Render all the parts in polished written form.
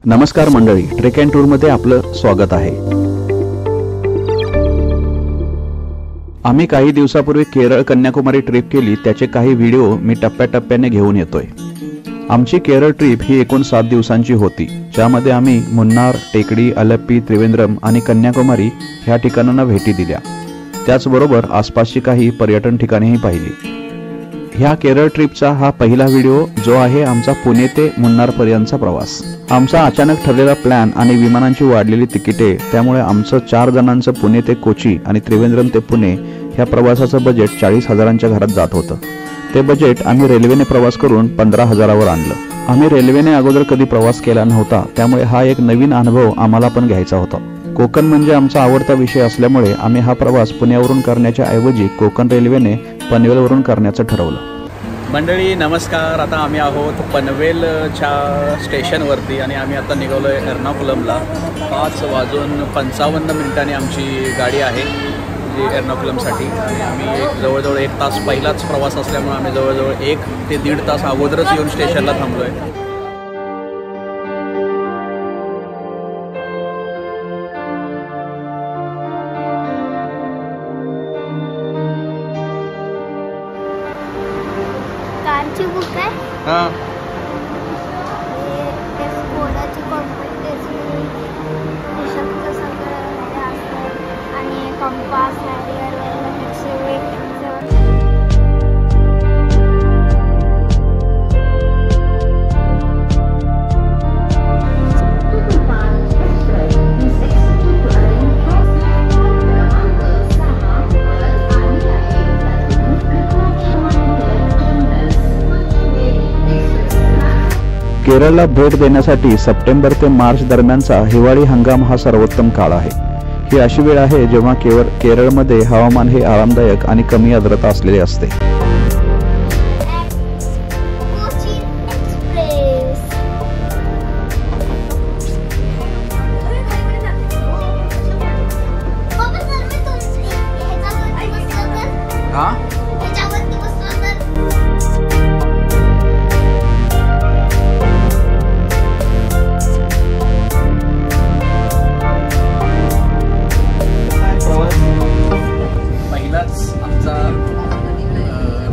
नमस्कार मंडळी, trek and tour मध्ये आपलं स्वागत आहे। आम्ही काही दिवसापूर्वी केरळ कन्याकुमारी ट्रिप केली, त्याचे काही व्हिडिओ मी टप्प्याटप्प्याने घेऊन येतोय। आमची केरळ ट्रिप ही एकूण 7 दिवसांची होती, ज्यामध्ये आम्ही मुन्नार, टेकडी, अलेप्पी, त्रिवेंद्रम आणि कन्याकुमारी ह्या ठिकाणांना भेटी दिल्या। त्याचबरोबर आसपासची काही पर्यटन ठिकाणेही पाहिली। ह्या केरळ ट्रिपचा हा पहिला व्हिडिओ जो आहे आमचा पुणे ते मुन्नार पर्यंतचा प्रवास। आमचा अचानक ठरलेला प्लॅन आणि विमानांची वाढलेली तिकिटे, त्यामुळे आमचं 4 जणांचं पुणे ते कोची आणि त्रिवेंद्रम ते पुणे ह्या प्रवासाचं बजेट 40,000च्या घरात जात होतं। ते बजेट आम्ही रेल्वेने प्रवास करून 15,000वर आणलं। आम्ही रेल्वेने अगोदर कधी प्रवास केला नव्हता, त्यामुळे हा एक नवीन अनुभव आम्हाला पण घ्यायचा होता। कोकण म्हणजे आमचा आवडता विषय असल्यामुळे आम्ही हा प्रवास पुण्यावरून करण्याच्या ऐवजी कोकण रेल्वेने पनवेलवरून करण्याचं ठरवलं। मंडळी नमस्कार, आता आम्ही आहोत पनवेलच्या स्टेशनवरती आणि आम्ही आता निघालो आहे एर्नाकुलमला। 5:55 आमची गाडी आहे जी एर्नाकुलमसाठी, आणि आम्ही जवळजवळ 1 तास पहिलाच प्रवास असल्यामुळे आम्ही जवळजवळ 1 ते 1.5 तास अगोदरच येऊन स्टेशनला थांबलो आहे। कारची बुक आहे। हां, ते स्कोडाची कॉम्पिटिशन देशाचं सगळं हे असतं आणि कंपास हॅरियर केरळला भेट देण्यासाठी सप्टेंबर ते मार्च दरम्यानचा हिवाळी हंगाम हा सर्वोत्तम काळ आहे। ही अशी वेळ आहे जेव्हा केरळमध्ये हवामान हे आरामदायक आणि कमी आर्द्रता असलेले असते।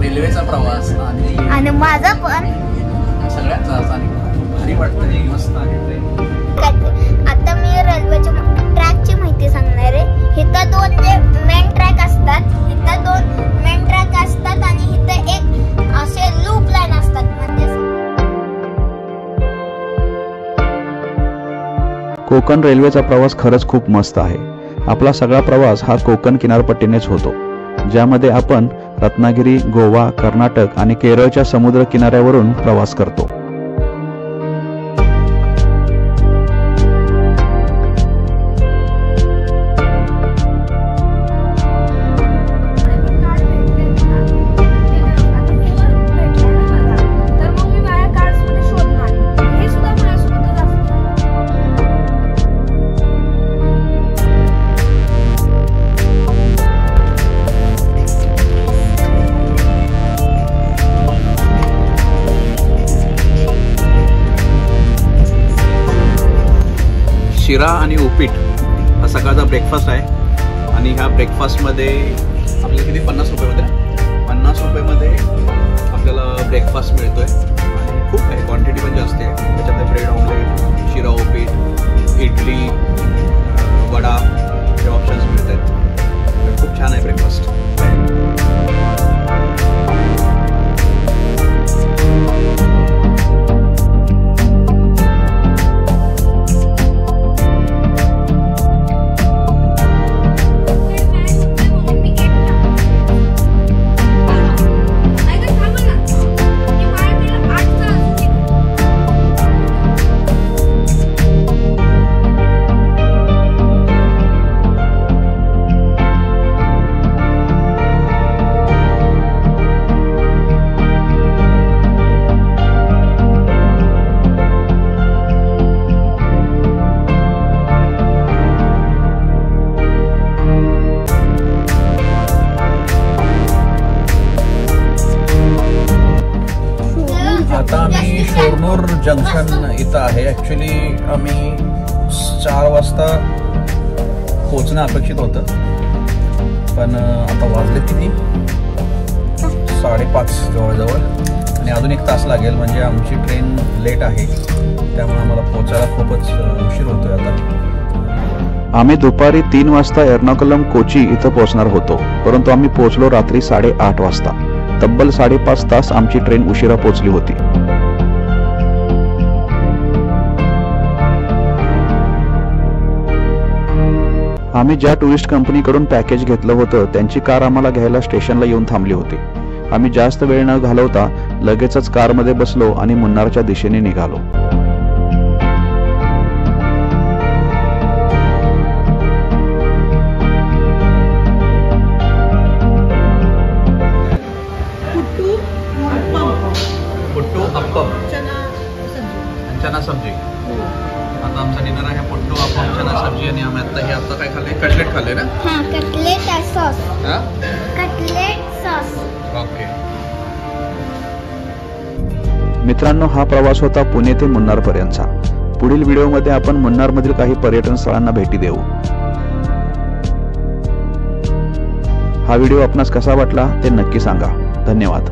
रेल्वेचा प्रवास आणि माझा पण सगळ्यांचा आणि भारी वाटतं, मस्त आहे। आता मी रेल्वेच्या ट्रॅकची माहिती सांगणार आहे। इथं 2 जे मेन ट्रॅक असतात, इथं 2 मेन ट्रॅक असतात आणि इथं एक असे लूप लाईन असतात। म्हणजे कोकण रेल्वेचा प्रवास खरंच खूप मस्त आहे। आपला सगळा प्रवास हा कोकण किनारपट्टीनेच होतो, ज्यामध्ये आपण रत्नागिरी, गोवा, कर्नाटक आणि केरळच्या समुद्र किनाऱ्यावरून प्रवास करतो। शिरा आणि उपीट हा सकाळचा ब्रेकफास्ट आहे, आणि ह्या ब्रेकफास्टमध्ये आपल्याला किती 50 रुपयामध्ये 50 रुपयामध्ये आपल्याला ब्रेकफास्ट मिळतोय आणि खूप आहे, क्वांटिटी पण जास्त आहे। त्याच्यामध्ये ब्रेड ऑमलेट, शिरा उपीट, इडली, वडा हे ऑप्शन्स मिळत आहेत। खूप छान आहे ब्रेकफास्ट। जंक्शन इथं आहे. ॲक्च्युली आम्ही 4 वाजता पोहोचणं अपेक्षित होतं, पण आता वाजले किती 5:30 जवळजवळ, आणि अजून 1 तास लागेल. म्हणजे आमची ट्रेन लेट आहे, त्यामुळे आम्हाला पोहोचायला खूपच उशीर होतोय आता. आम्ही दुपारी 3 वाजता एर्नाकुलम कोची इथं पोहोचणार होतो, परंतु आम्ही पोहोचलो रात्री 8:30 वाजता. तब्बल 5.5 तास आमची ट्रेन उशिरा पोहोचली होती. आम्ही ज्या टुरिस्ट कंपनीकडून पॅकेज घेतलं होतं त्यांची कार आम्हाला घ्यायला स्टेशनला येऊन थांबली होती. आम्ही जास्त वेळ न घालवता लगेचच कारमध्ये बसलो आणि मुन्नारच्या दिशेने निघालो. पुट्टू अप्पम चना सब्जी. आता आमचा डिनर आहे पुट्टू अप्पम चना सब्जी, आणि आम्ही आता काय खाल्ले, कटलेट खाल्ले ना. Cutlet sauce. Cutlet sauce. Okay मित्रांनो, हा प्रवास होता पुणे ते मुन्नार पर्यंतचा. पुढील व्हिडिओमध्ये आपण मुन्नार मधील काही पर्यटन स्थळांना भेटी देऊ. हा व्हिडिओ आपणास कसा वाटला ते नक्की सांगा. धन्यवाद.